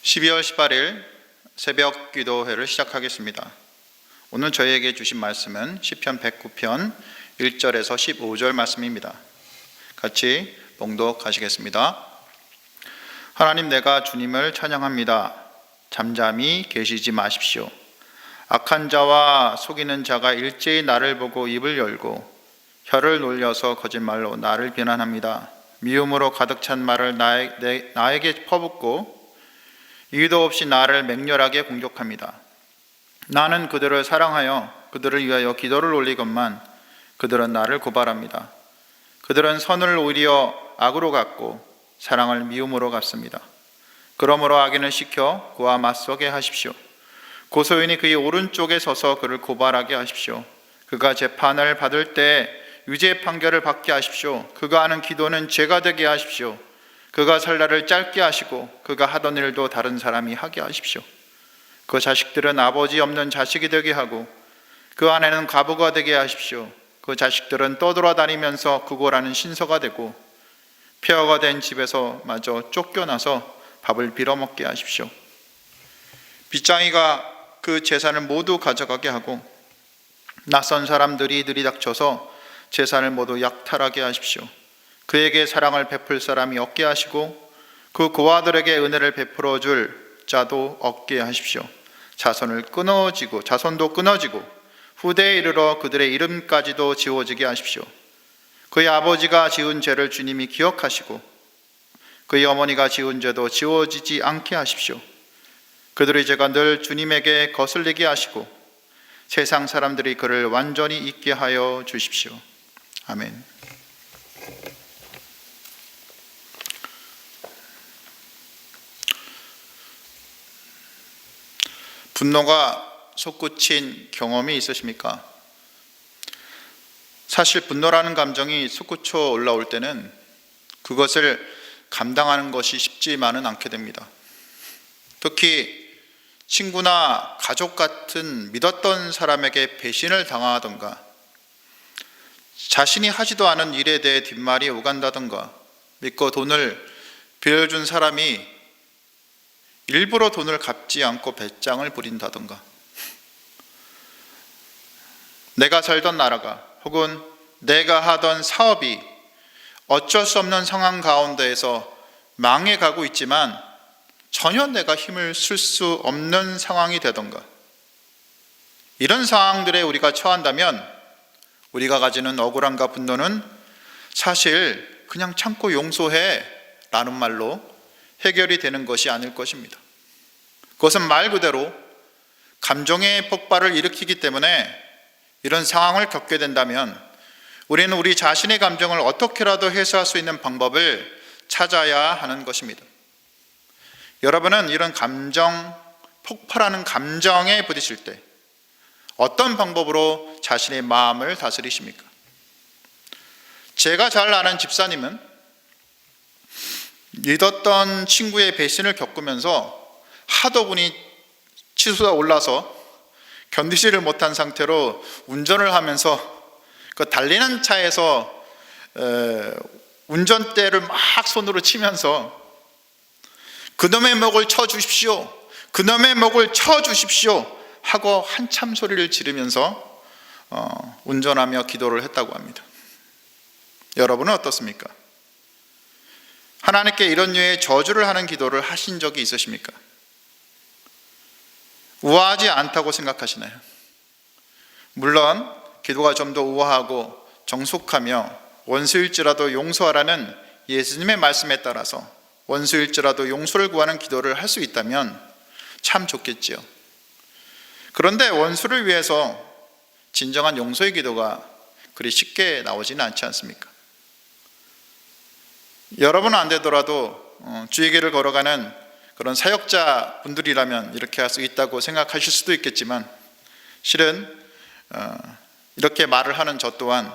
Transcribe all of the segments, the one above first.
12월 18일 새벽 기도회를 시작하겠습니다. 오늘 저희에게 주신 말씀은 시편 109편 1절에서 15절 말씀입니다. 같이 봉독하시겠습니다. 하나님, 내가 주님을 찬양합니다. 잠잠히 계시지 마십시오. 악한 자와 속이는 자가 일제히 나를 보고 입을 열고 혀를 놀려서 거짓말로 나를 비난합니다. 미움으로 가득 찬 말을 나에게 퍼붓고 이유도 없이 나를 맹렬하게 공격합니다. 나는 그들을 사랑하여 그들을 위하여 기도를 올리건만 그들은 나를 고발합니다. 그들은 선을 오히려 악으로 갚고 사랑을 미움으로 갚습니다. 그러므로 악인을 시켜 그와 맞서게 하십시오. 고소인이 그의 오른쪽에 서서 그를 고발하게 하십시오. 그가 재판을 받을 때 유죄 판결을 받게 하십시오. 그가 하는 기도는 죄가 되게 하십시오. 그가 살 날을 짧게 하시고 그가 하던 일도 다른 사람이 하게 하십시오. 그 자식들은 아버지 없는 자식이 되게 하고 그 아내는 과부가 되게 하십시오. 그 자식들은 떠돌아다니면서 구걸하는 신서가 되고 폐허가 된 집에서 마저 쫓겨나서 밥을 빌어먹게 하십시오. 빚쟁이가 그 재산을 모두 가져가게 하고 낯선 사람들이 들이닥쳐서 재산을 모두 약탈하게 하십시오. 그에게 사랑을 베풀 사람이 없게 하시고 그 고아들에게 은혜를 베풀어 줄 자도 없게 하십시오. 자손도 끊어지고 후대에 이르러 그들의 이름까지도 지워지게 하십시오. 그의 아버지가 지은 죄를 주님이 기억하시고 그의 어머니가 지은 죄도 지워지지 않게 하십시오. 그들의 죄가 늘 주님에게 거슬리게 하시고 세상 사람들이 그를 완전히 잊게 하여 주십시오. 아멘. 분노가 솟구친 경험이 있으십니까? 사실 분노라는 감정이 솟구쳐 올라올 때는 그것을 감당하는 것이 쉽지만은 않게 됩니다. 특히 친구나 가족 같은 믿었던 사람에게 배신을 당하던가 자신이 하지도 않은 일에 대해 뒷말이 오간다던가 믿고 돈을 빌려준 사람이 일부러 돈을 갚지 않고 배짱을 부린다던가 내가 살던 나라가 혹은 내가 하던 사업이 어쩔 수 없는 상황 가운데에서 망해가고 있지만 전혀 내가 힘을 쓸 수 없는 상황이 되던가 이런 상황들에 우리가 처한다면 우리가 가지는 억울함과 분노는 사실 그냥 참고 용서해 라는 말로 해결이 되는 것이 아닐 것입니다. 그것은 말 그대로 감정의 폭발을 일으키기 때문에 이런 상황을 겪게 된다면 우리는 우리 자신의 감정을 어떻게라도 해소할 수 있는 방법을 찾아야 하는 것입니다. 여러분은 이런 폭발하는 감정에 부딪힐 때 어떤 방법으로 자신의 마음을 다스리십니까? 제가 잘 아는 집사님은 믿었던 친구의 배신을 겪으면서 하도 분이 치솟아 올라서 견디지를 못한 상태로 운전을 하면서 그 달리는 차에서 운전대를 막 손으로 치면서 그놈의 목을 쳐주십시오, 그놈의 목을 쳐주십시오 하고 한참 소리를 지르면서 운전하며 기도를 했다고 합니다. 여러분은 어떻습니까? 하나님께 이런 류의 저주를 하는 기도를 하신 적이 있으십니까? 우아하지 않다고 생각하시나요? 물론 기도가 좀 더 우아하고 정숙하며 원수일지라도 용서하라는 예수님의 말씀에 따라서 원수일지라도 용서를 구하는 기도를 할 수 있다면 참 좋겠지요. 그런데 원수를 위해서 진정한 용서의 기도가 그리 쉽게 나오지는 않지 않습니까? 여러분은 안 되더라도 주의 길을 걸어가는 그런 사역자 분들이라면 이렇게 할 수 있다고 생각하실 수도 있겠지만 실은 이렇게 말을 하는 저 또한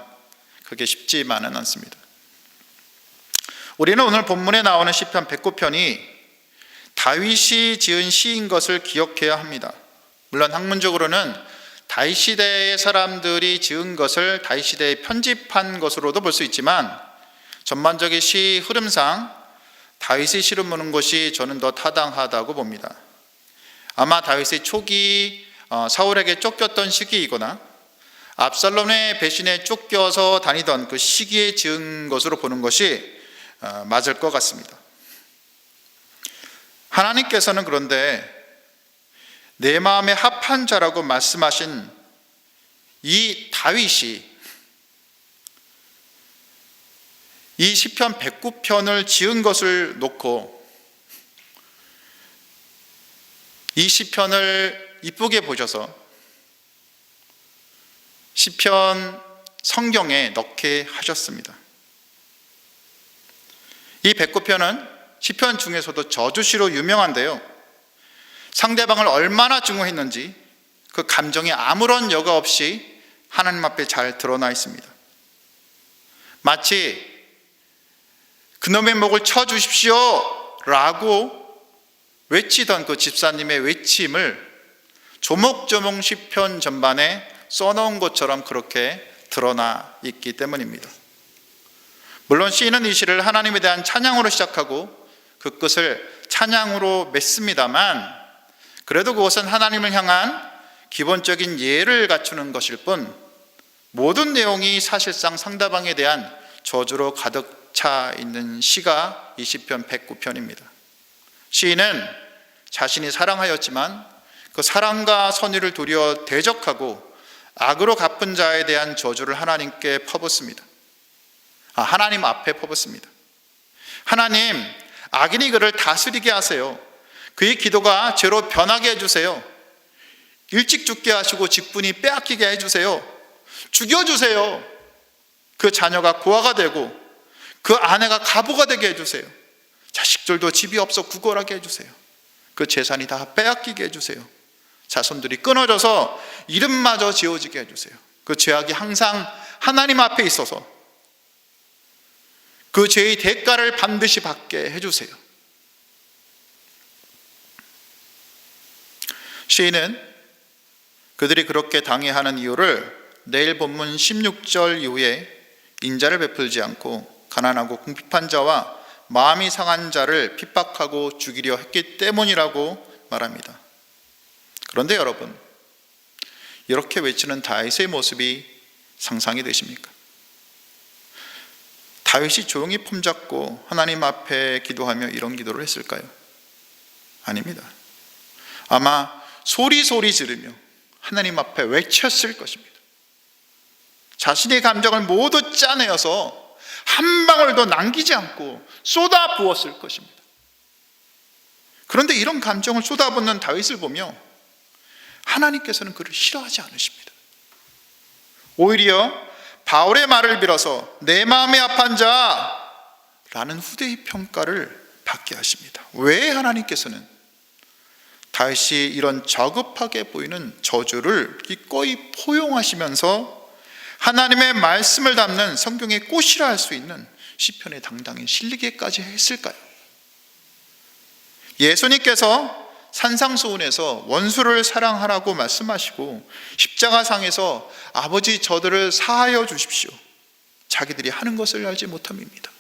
그게 쉽지만은 않습니다. 우리는 오늘 본문에 나오는 시편 109편이 다윗이 지은 시인 것을 기억해야 합니다. 물론 학문적으로는 다윗 시대의 사람들이 지은 것을 다윗 시대에 편집한 것으로도 볼 수 있지만 전반적인 시 흐름상 다윗이 씨름하는 것이 저는 더 타당하다고 봅니다. 아마 다윗이 초기 사울에게 쫓겼던 시기이거나 압살롬의 배신에 쫓겨서 다니던 그 시기에 지은 것으로 보는 것이 맞을 것 같습니다. 하나님께서는 그런데 내 마음에 합한 자라고 말씀하신 이 다윗이 이 시편 109편을 지은 것을 놓고 이 시편을 이쁘게 보셔서 시편 성경에 넣게 하셨습니다. 이 109편은 시편 중에서도 저주시로 유명한데요, 상대방을 얼마나 증오했는지 그 감정이 아무런 여과 없이 하나님 앞에 잘 드러나 있습니다. 마치 그놈의 목을 쳐주십시오 라고 외치던 그 집사님의 외침을 조목조목 시편 전반에 써놓은 것처럼 그렇게 드러나 있기 때문입니다. 물론 시인은 이 시를 하나님에 대한 찬양으로 시작하고 그 끝을 찬양으로 맺습니다만, 그래도 그것은 하나님을 향한 기본적인 예를 갖추는 것일 뿐 모든 내용이 사실상 상대방에 대한 저주로 가득 차 있는 시가 이 시편 109편입니다. 시인은 자신이 사랑하였지만 그 사랑과 선의를 도리어 대적하고 악으로 갚은 자에 대한 저주를 하나님께 퍼붓습니다. 하나님 앞에 퍼붓습니다. 하나님, 악인이 그를 다스리게 하세요. 그의 기도가 죄로 변하게 해주세요. 일찍 죽게 하시고 직분이 빼앗기게 해주세요. 죽여주세요. 그 자녀가 고아가 되고 그 아내가 가부가 되게 해주세요. 자식들도 집이 없어 구걸하게 해주세요. 그 재산이 다 빼앗기게 해주세요. 자손들이 끊어져서 이름마저 지어지게 해주세요. 그 죄악이 항상 하나님 앞에 있어서 그 죄의 대가를 반드시 받게 해주세요. 시인은 그들이 그렇게 당해하는 이유를 내일 본문 16절 이후에 인자를 베풀지 않고 가난하고 궁핍한 자와 마음이 상한 자를 핍박하고 죽이려 했기 때문이라고 말합니다. 그런데 여러분, 이렇게 외치는 다윗의 모습이 상상이 되십니까? 다윗이 조용히 품잡고 하나님 앞에 기도하며 이런 기도를 했을까요? 아닙니다. 아마 소리 지르며 하나님 앞에 외쳤을 것입니다. 자신의 감정을 모두 짜내어서 한 방울도 남기지 않고 쏟아 부었을 것입니다. 그런데 이런 감정을 쏟아붓는 다윗을 보며 하나님께서는 그를 싫어하지 않으십니다. 오히려 바울의 말을 빌어서 내 마음에 합한 자라는 후대의 평가를 받게 하십니다. 왜 하나님께서는 다윗이 이런 저급하게 보이는 저주를 기꺼이 포용하시면서 하나님의 말씀을 담는 성경의 꽃이라 할 수 있는 시편에 당당히 실리게까지 했을까요? 예수님께서 산상수훈에서 원수를 사랑하라고 말씀하시고 십자가상에서 아버지 저들을 사하여 주십시오, 자기들이 하는 것을 알지 못함입니다,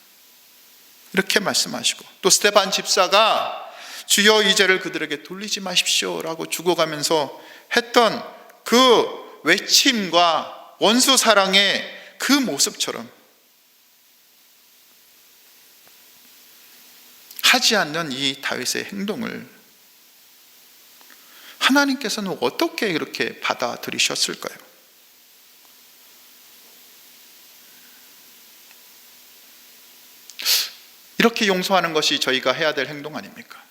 이렇게 말씀하시고, 또 스데반 집사가 주여 이 죄를 그들에게 돌리지 마십시오 라고 죽어가면서 했던 그 외침과 원수 사랑의 그 모습처럼 하지 않는 이 다윗의 행동을 하나님께서는 어떻게 이렇게 받아들이셨을까요? 이렇게 용서하는 것이 저희가 해야 될 행동 아닙니까?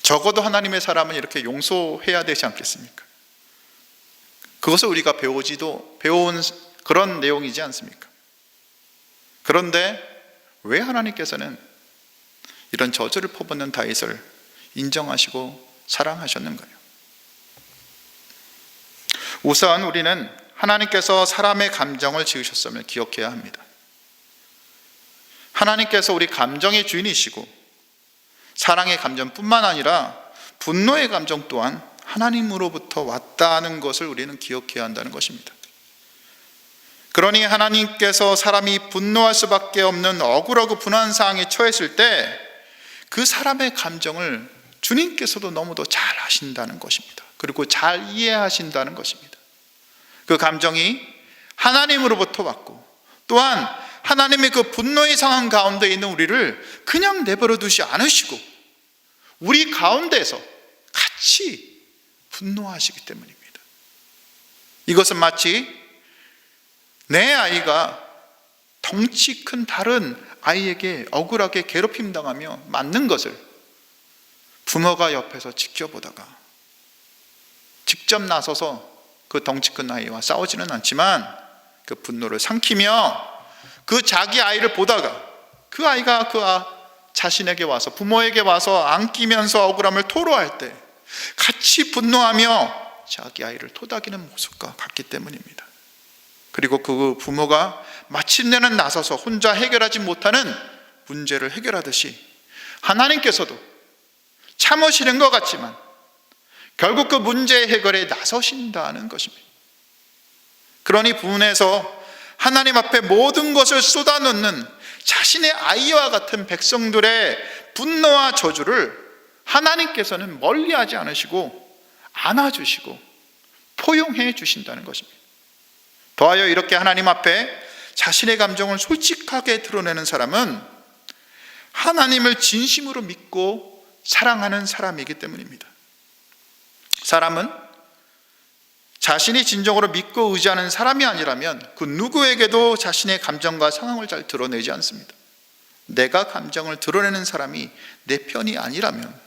적어도 하나님의 사람은 이렇게 용서해야 되지 않겠습니까? 그것을 우리가 배워온 그런 내용이지 않습니까? 그런데 왜 하나님께서는 이런 저주를 퍼붓는 다윗을 인정하시고 사랑하셨는가요? 우선 우리는 하나님께서 사람의 감정을 지으셨음을 기억해야 합니다. 하나님께서 우리 감정의 주인이시고 사랑의 감정뿐만 아니라 분노의 감정 또한 하나님으로부터 왔다는 것을 우리는 기억해야 한다는 것입니다. 그러니 하나님께서 사람이 분노할 수밖에 없는 억울하고 분한 상황에 처했을 때 그 사람의 감정을 주님께서도 너무도 잘 아신다는 것입니다. 그리고 잘 이해하신다는 것입니다. 그 감정이 하나님으로부터 왔고, 또한 하나님의 그 분노의 상황 가운데 있는 우리를 그냥 내버려 두지 않으시고 우리 가운데서 같이 분노하시기 때문입니다. 이것은 마치 내 아이가 덩치 큰 다른 아이에게 억울하게 괴롭힘 당하며 맞는 것을 부모가 옆에서 지켜보다가 직접 나서서 그 덩치 큰 아이와 싸우지는 않지만 그 분노를 삼키며 그 자기 아이를 보다가 그 아이가 자신에게 와서, 부모에게 와서 안기면서 억울함을 토로할 때 같이 분노하며 자기 아이를 토닥이는 모습과 같기 때문입니다. 그리고 그 부모가 마침내는 나서서 혼자 해결하지 못하는 문제를 해결하듯이 하나님께서도 참으시는 것 같지만 결국 그 문제 해결에 나서신다는 것입니다. 그러니 부문에서 하나님 앞에 모든 것을 쏟아놓는 자신의 아이와 같은 백성들의 분노와 저주를 하나님께서는 멀리하지 않으시고 안아주시고 포용해 주신다는 것입니다. 더하여 이렇게 하나님 앞에 자신의 감정을 솔직하게 드러내는 사람은 하나님을 진심으로 믿고 사랑하는 사람이기 때문입니다. 사람은 자신이 진정으로 믿고 의지하는 사람이 아니라면 그 누구에게도 자신의 감정과 상황을 잘 드러내지 않습니다. 내가 감정을 드러내는 사람이 내 편이 아니라면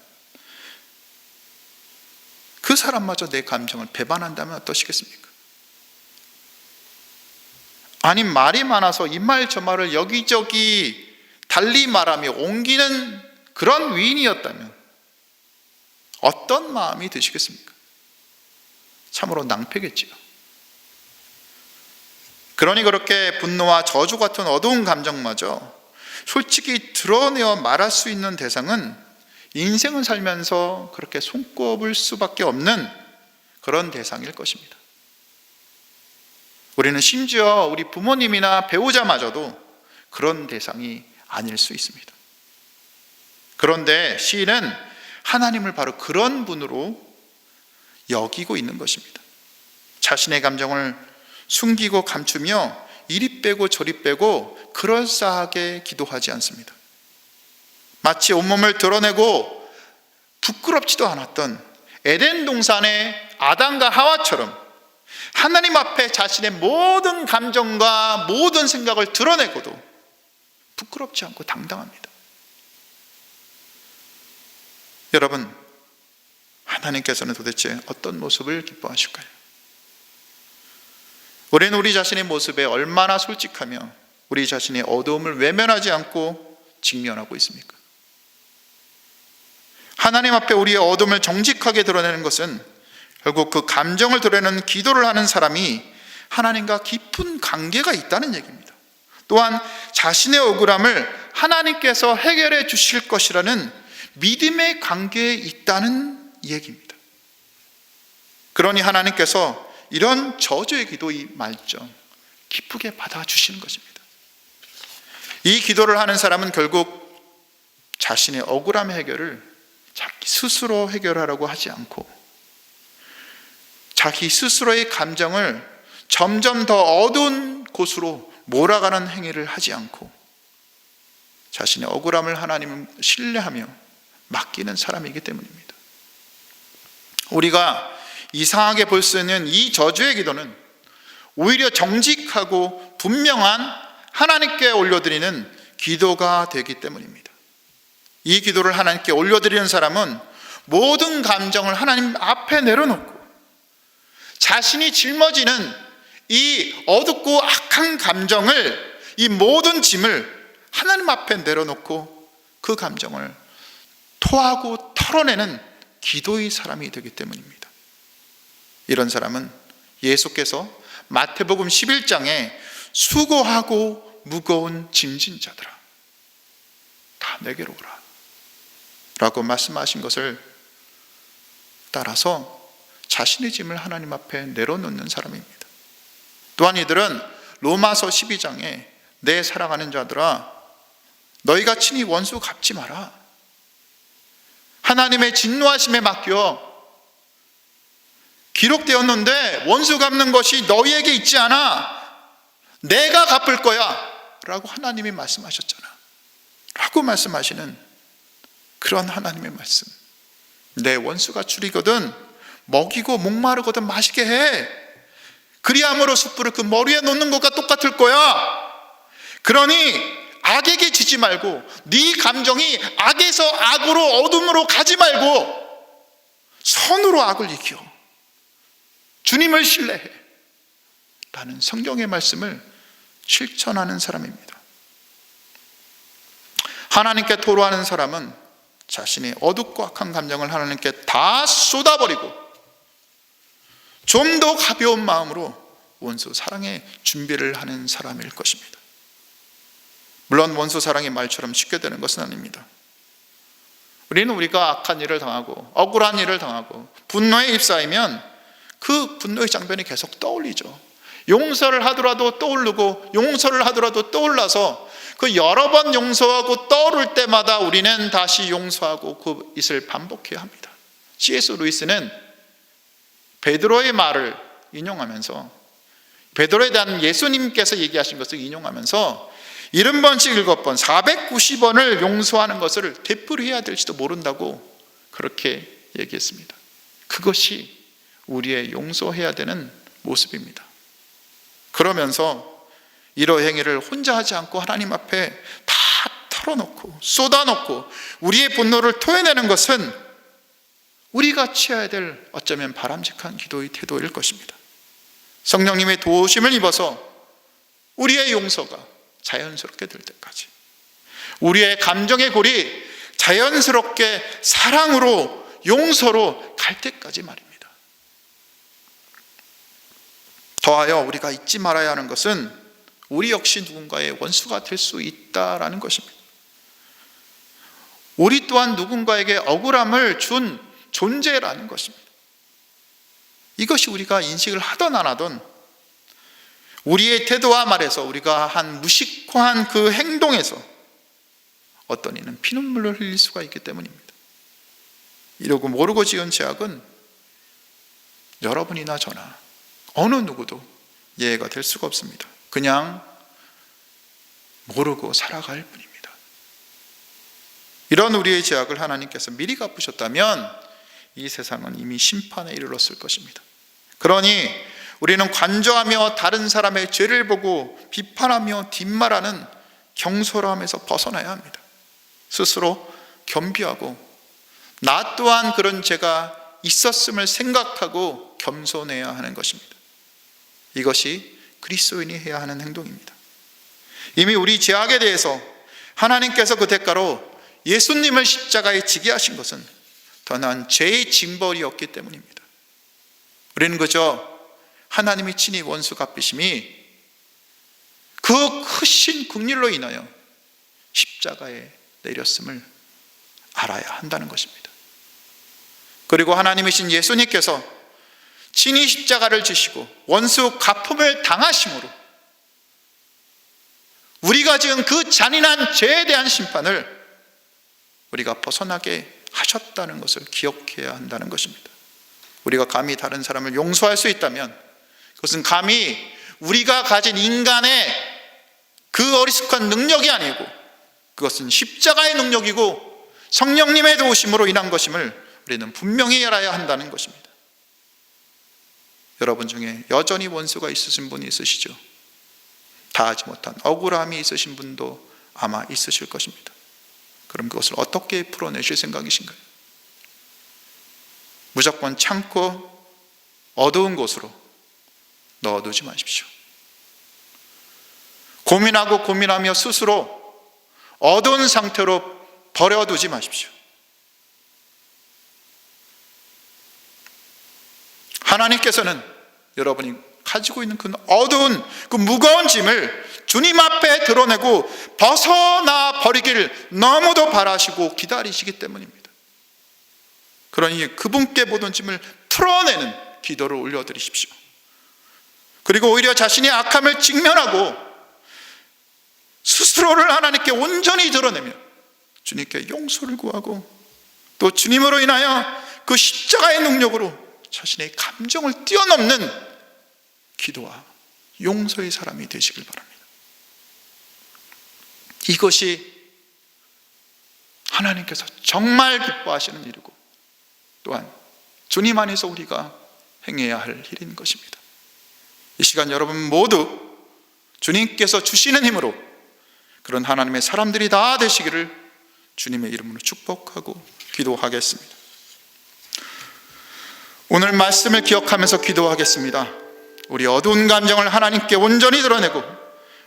그 사람마저 내 감정을 배반한다면 어떠시겠습니까? 아니, 말이 많아서 이 말 저 말을 여기저기 달리 말하며 옮기는 그런 위인이었다면 어떤 마음이 드시겠습니까? 참으로 낭패겠지요. 그러니 그렇게 분노와 저주 같은 어두운 감정마저 솔직히 드러내어 말할 수 있는 대상은 인생을 살면서 그렇게 손꼽을 수밖에 없는 그런 대상일 것입니다. 우리는 심지어 우리 부모님이나 배우자마저도 그런 대상이 아닐 수 있습니다. 그런데 시인은 하나님을 바로 그런 분으로 여기고 있는 것입니다. 자신의 감정을 숨기고 감추며 이리 빼고 저리 빼고 그럴싸하게 기도하지 않습니다. 마치 온몸을 드러내고 부끄럽지도 않았던 에덴 동산의 아담과 하와처럼 하나님 앞에 자신의 모든 감정과 모든 생각을 드러내고도 부끄럽지 않고 당당합니다. 여러분, 하나님께서는 도대체 어떤 모습을 기뻐하실까요? 우리는 우리 자신의 모습에 얼마나 솔직하며 우리 자신의 어두움을 외면하지 않고 직면하고 있습니까? 하나님 앞에 우리의 어둠을 정직하게 드러내는 것은 결국 그 감정을 드러내는 기도를 하는 사람이 하나님과 깊은 관계가 있다는 얘기입니다. 또한 자신의 억울함을 하나님께서 해결해 주실 것이라는 믿음의 관계에 있다는 얘기입니다. 그러니 하나님께서 이런 저주의 기도 이 말씀 기쁘게 받아주시는 것입니다. 이 기도를 하는 사람은 결국 자신의 억울함 해결을 자기 스스로 해결하려고 하지 않고 자기 스스로의 감정을 점점 더 어두운 곳으로 몰아가는 행위를 하지 않고 자신의 억울함을 하나님을 신뢰하며 맡기는 사람이기 때문입니다. 우리가 이상하게 볼 수 있는 이 저주의 기도는 오히려 정직하고 분명한 하나님께 올려드리는 기도가 되기 때문입니다. 이 기도를 하나님께 올려드리는 사람은 모든 감정을 하나님 앞에 내려놓고 자신이 짊어지는 이 어둡고 악한 감정을, 이 모든 짐을 하나님 앞에 내려놓고 그 감정을 토하고 털어내는 기도의 사람이 되기 때문입니다. 이런 사람은 예수께서 마태복음 11장에 수고하고 무거운 짐진 자들아 다 내게로 오라 라고 말씀하신 것을 따라서 자신의 짐을 하나님 앞에 내려놓는 사람입니다. 또한 이들은 로마서 12장에 내 사랑하는 자들아 너희가 친히 원수 갚지 마라. 하나님의 진노하심에 맡겨 기록되었는데 원수 갚는 것이 너희에게 있지 않아. 내가 갚을 거야 라고 하나님이 말씀하셨잖아 라고 말씀하시는 그런 하나님의 말씀. 내 원수가 줄이거든 먹이고 목마르거든 마시게 해. 그리함으로 숯불을 그 머리에 놓는 것과 똑같을 거야. 그러니 악에게 지지 말고 네 감정이 악에서 악으로 어둠으로 가지 말고 선으로 악을 이겨 주님을 신뢰해 라는 성경의 말씀을 실천하는 사람입니다. 하나님께 토로하는 사람은 자신의 어둡고 악한 감정을 하나님께 다 쏟아버리고 좀 더 가벼운 마음으로 원수 사랑의 준비를 하는 사람일 것입니다. 물론 원수 사랑이 말처럼 쉽게 되는 것은 아닙니다. 우리는 우리가 악한 일을 당하고 억울한 일을 당하고 분노에 휩싸이면 그 분노의 장면이 계속 떠올리죠. 용서를 하더라도 떠오르고 용서를 하더라도 떠올라서 그 여러 번 용서하고 떠오를 때마다 우리는 다시 용서하고 그 짓을 반복해야 합니다. C.S. 루이스는 베드로의 말을 인용하면서 베드로에 대한 예수님께서 얘기하신 것을 인용하면서 70번씩 7번 490번을 용서하는 것을 되풀이해야 될지도 모른다고 그렇게 얘기했습니다. 그것이 우리의 용서해야 되는 모습입니다. 그러면서 이러한 행위를 혼자 하지 않고 하나님 앞에 다 털어놓고 쏟아놓고 우리의 분노를 토해내는 것은 우리가 취해야 될 어쩌면 바람직한 기도의 태도일 것입니다. 성령님의 도우심을 입어서 우리의 용서가 자연스럽게 될 때까지 우리의 감정의 골이 자연스럽게 사랑으로 용서로 갈 때까지 말입니다. 더하여 우리가 잊지 말아야 하는 것은 우리 역시 누군가의 원수가 될 수 있다라는 것입니다. 우리 또한 누군가에게 억울함을 준 존재라는 것입니다. 이것이 우리가 인식을 하든 안 하든 우리의 태도와 말에서 우리가 한 무식한 그 행동에서 어떤 이는 피눈물을 흘릴 수가 있기 때문입니다. 이러고 모르고 지은 죄악은 여러분이나 저나 어느 누구도 예외가 될 수가 없습니다. 그냥 모르고 살아갈 뿐입니다. 이런 우리의 죄악을 하나님께서 미리 갚으셨다면 이 세상은 이미 심판에 이르렀을 것입니다. 그러니 우리는 관조하며 다른 사람의 죄를 보고 비판하며 뒷말하는 경솔함에서 벗어나야 합니다. 스스로 겸비하고 나 또한 그런 죄가 있었음을 생각하고 겸손해야 하는 것입니다. 이것이 그리스도인이 해야 하는 행동입니다. 이미 우리 죄악에 대해서 하나님께서 그 대가로 예수님을 십자가에 지게 하신 것은 더 나은 죄의 징벌이었기 때문입니다. 우리는 그저 하나님이 친히 원수 갚으심이 그 크신 긍휼로 인하여 십자가에 내렸음을 알아야 한다는 것입니다. 그리고 하나님이신 예수님께서 친히 십자가를 지시고 원수 갚음을 당하심으로 우리가 지은 그 잔인한 죄에 대한 심판을 우리가 벗어나게 하셨다는 것을 기억해야 한다는 것입니다. 우리가 감히 다른 사람을 용서할 수 있다면 그것은 감히 우리가 가진 인간의 그 어리숙한 능력이 아니고 그것은 십자가의 능력이고 성령님의 도우심으로 인한 것임을 우리는 분명히 알아야 한다는 것입니다. 여러분 중에 여전히 원수가 있으신 분이 있으시죠? 다하지 못한 억울함이 있으신 분도 아마 있으실 것입니다. 그럼 그것을 어떻게 풀어내실 생각이신가요? 무조건 참고 어두운 곳으로 넣어두지 마십시오. 고민하고 고민하며 스스로 어두운 상태로 버려두지 마십시오. 하나님께서는 여러분이 가지고 있는 그 어두운 그 무거운 짐을 주님 앞에 드러내고 벗어나 버리기를 너무도 바라시고 기다리시기 때문입니다. 그러니 그분께 모든 짐을 풀어내는 기도를 올려드리십시오. 그리고 오히려 자신의 악함을 직면하고 스스로를 하나님께 온전히 드러내며 주님께 용서를 구하고 또 주님으로 인하여 그 십자가의 능력으로 자신의 감정을 뛰어넘는 기도와 용서의 사람이 되시길 바랍니다. 이것이 하나님께서 정말 기뻐하시는 일이고 또한 주님 안에서 우리가 행해야 할 일인 것입니다. 이 시간 여러분 모두 주님께서 주시는 힘으로 그런 하나님의 사람들이 다 되시기를 주님의 이름으로 축복하고 기도하겠습니다. 오늘 말씀을 기억하면서 기도하겠습니다. 우리 어두운 감정을 하나님께 온전히 드러내고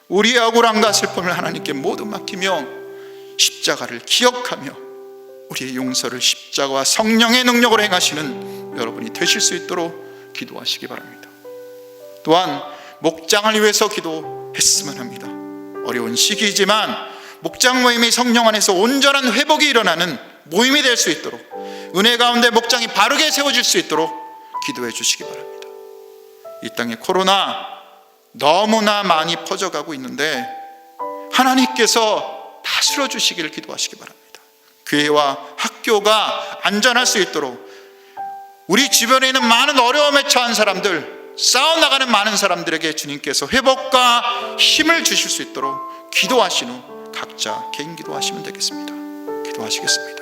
우리의 억울함과 슬픔을 하나님께 모두 맡기며 십자가를 기억하며 우리의 용서를 십자가와 성령의 능력으로 행하시는 여러분이 되실 수 있도록 기도하시기 바랍니다. 또한 목장을 위해서 기도했으면 합니다. 어려운 시기이지만 목장 모임이 성령 안에서 온전한 회복이 일어나는 모임이 될 수 있도록 은혜 가운데 목장이 바르게 세워질 수 있도록 기도해 주시기 바랍니다. 이 땅에 코로나 너무나 많이 퍼져가고 있는데 하나님께서 다스려 주시기를 기도하시기 바랍니다. 교회와 학교가 안전할 수 있도록 우리 주변에 있는 많은 어려움에 처한 사람들, 싸워나가는 많은 사람들에게 주님께서 회복과 힘을 주실 수 있도록 기도하신 후 각자 개인 기도하시면 되겠습니다. 기도하시겠습니다.